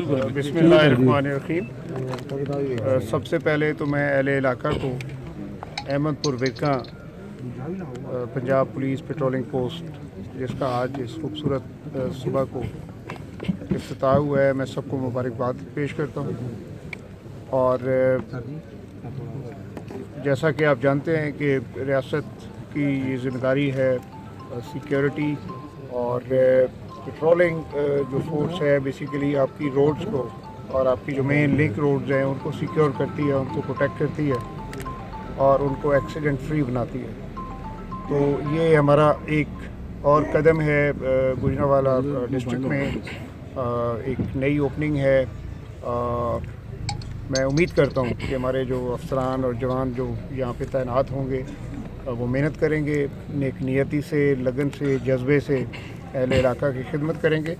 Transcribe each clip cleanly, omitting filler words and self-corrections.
बिस्मिल्लाहिर्रहमानिर्रहीम। सबसे पहले तो मैं अहले इलाका को Ahmadpur Virka Punjab police patrolling post जिसका आज इस खूबसूरत सुबह को इफ्तिताह हुआ है, मैं सबको मुबारकबाद पेश करता हूँ। और जैसा कि आप जानते हैं कि रियासत की ये ज़िम्मेदारी है सिक्योरिटी और पेट्रोलिंग जो फोर्स है बेसिकली आपकी रोड्स को और आपकी जो मेन लिंक रोड्स हैं उनको सिक्योर करती है, उनको प्रोटेक्ट करती है और उनको एक्सीडेंट फ्री बनाती है। तो ये हमारा एक और कदम है गुजरांवाला डिस्ट्रिक्ट में एक नई ओपनिंग है। मैं उम्मीद करता हूँ कि हमारे जो अफसरान और जवान जो यहाँ पे तैनात होंगे वो मेहनत करेंगे, नेक नियति से, लगन से, जज्बे से अहले इलाका की खिदमत करेंगे।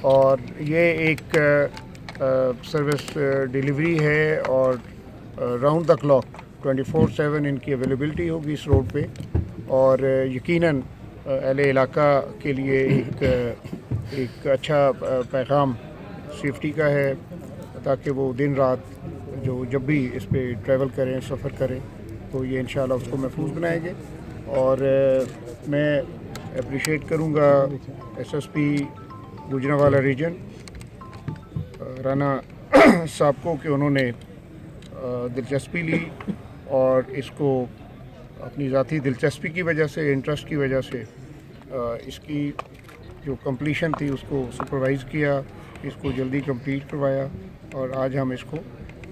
और ये एक सर्विस डिलीवरी है और राउंड द क्लॉक 24/7 इनकी अवेलेबिलिटी होगी इस रोड पे। और यकीनन अहले इलाका के लिए एक अच्छा पैगाम सेफ्टी का है ताकि वो दिन रात जो जब भी इस पे ट्रैवल करें, सफ़र करें तो ये इंशाल्लाह उसको महफूज बनाएंगे। और मैं अप्रिशिएट करूँगा एसएसपी गुजरांवाला रीजन राना साहब को कि उन्होंने दिलचस्पी ली और इसको अपनी ज़ाती दिलचस्पी की वजह से, इंटरेस्ट की वजह से इसकी जो कंप्लीशन थी उसको सुपरवाइज़ किया, इसको जल्दी कंप्लीट करवाया और आज हम इसको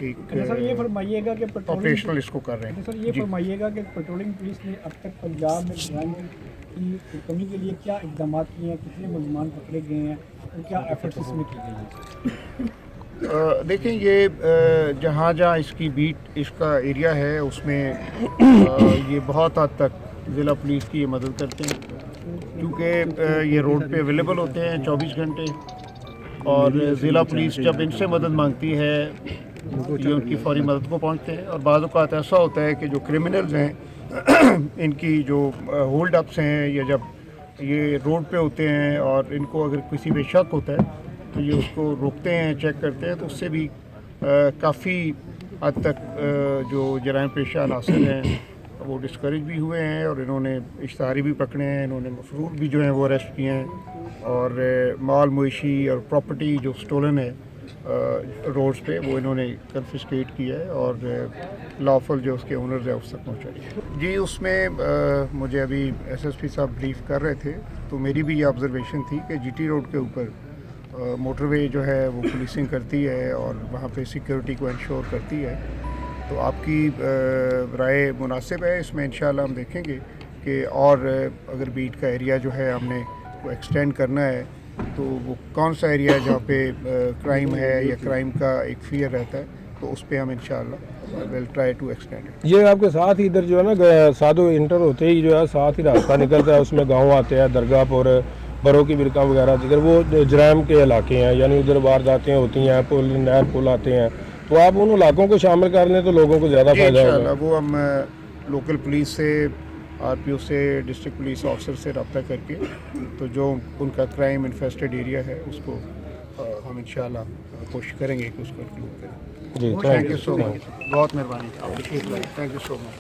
एक सर ये फरमाइएगा कि ऑपरेशनल इसको कर रहे हैं। सर ये फरमाइएगा कि पेट्रोलिंग पुलिस ने अब तक पंजाब में क्राइम की कमी के लिए क्या इक़दाम किए हैं, कितने मुलजमान पकड़े गए हैं और क्या एफर्ट्स इसमें की गई हैं? देखें ये जहाँ जहाँ इसकी बीट इसका एरिया है उसमें ये बहुत हद तक ज़िला पुलिस की ये मदद करते हैं क्योंकि ये रोड पे अवेलेबल होते हैं 24 घंटे। और ज़िला पुलिस जब इनसे मदद मांगती है ये उनकी फौरी मदद को पहुंचते हैं। और बाज़ औक़ात ऐसा होता है कि जो क्रिमिनल्स हैं इनकी जो होल्ड अप्स हैं या जब ये रोड पे होते हैं और इनको अगर किसी पे शक होता है तो ये उसको रोकते हैं, चेक करते हैं। तो उससे भी काफ़ी हद तक जो जराइम पेशा अनासर हैं वो डिस्करेज भी हुए हैं और इन्होंने इश्तहारी भी पकड़े हैं, इन्होंने मफरूर भी जो हैं वो अरेस्ट किए हैं। और माल मवेशी और प्रॉपर्टी जो स्टोलन है रोड्स पे वो इन्होंने कन्फिस्केट किया है और लॉफुल जो उसके ओनर्स है उस तक पहुँचाई है। जी उसमें मुझे अभी एसएसपी साहब ब्रीफ कर रहे थे तो मेरी भी ये ऑब्जर्वेशन थी कि जीटी रोड के ऊपर मोटरवे जो है वो पुलिसिंग करती है और वहाँ पे सिक्योरिटी को इंश्योर करती है। तो आपकी राय मुनासिब है, इसमें इंशाल्लाह हम देखेंगे कि और अगर बीट का एरिया जो है हमने वो एक्सटेंड करना है तो वो कौन सा एरिया है जहाँ पे क्राइम है या क्राइम का एक फियर रहता है तो उस पर हम इंशाल्लाह will try to extend it. ये आपके साथ ही इधर जो है ना साधु इंटर होते ही जो है साथ ही रास्ता निकलता है, उसमें गाँव आते हैं, दरगाहपुर, बरों की बिरका वगैरह जिधर वो जराइम के इलाके हैं, यानी उधर वारदातें होती हैं, पुल नहर पुल आते हैं। तो आप उन इलाकों को शामिल कर लें तो लोगों को ज़्यादा फायदा होगा। वो हम लोकल पुलिस से, आरपीओ से, डिस्ट्रिक्ट पुलिस ऑफिसर से रब्ता करके तो जो उनका क्राइम इन्फेस्टेड एरिया है उसको हम इंशाल्लाह कोशिश करेंगे कि उसको इंक्लूड करें। जी थैंक यू सो मच, बहुत मेहरबानी, थैंक यू सो मच।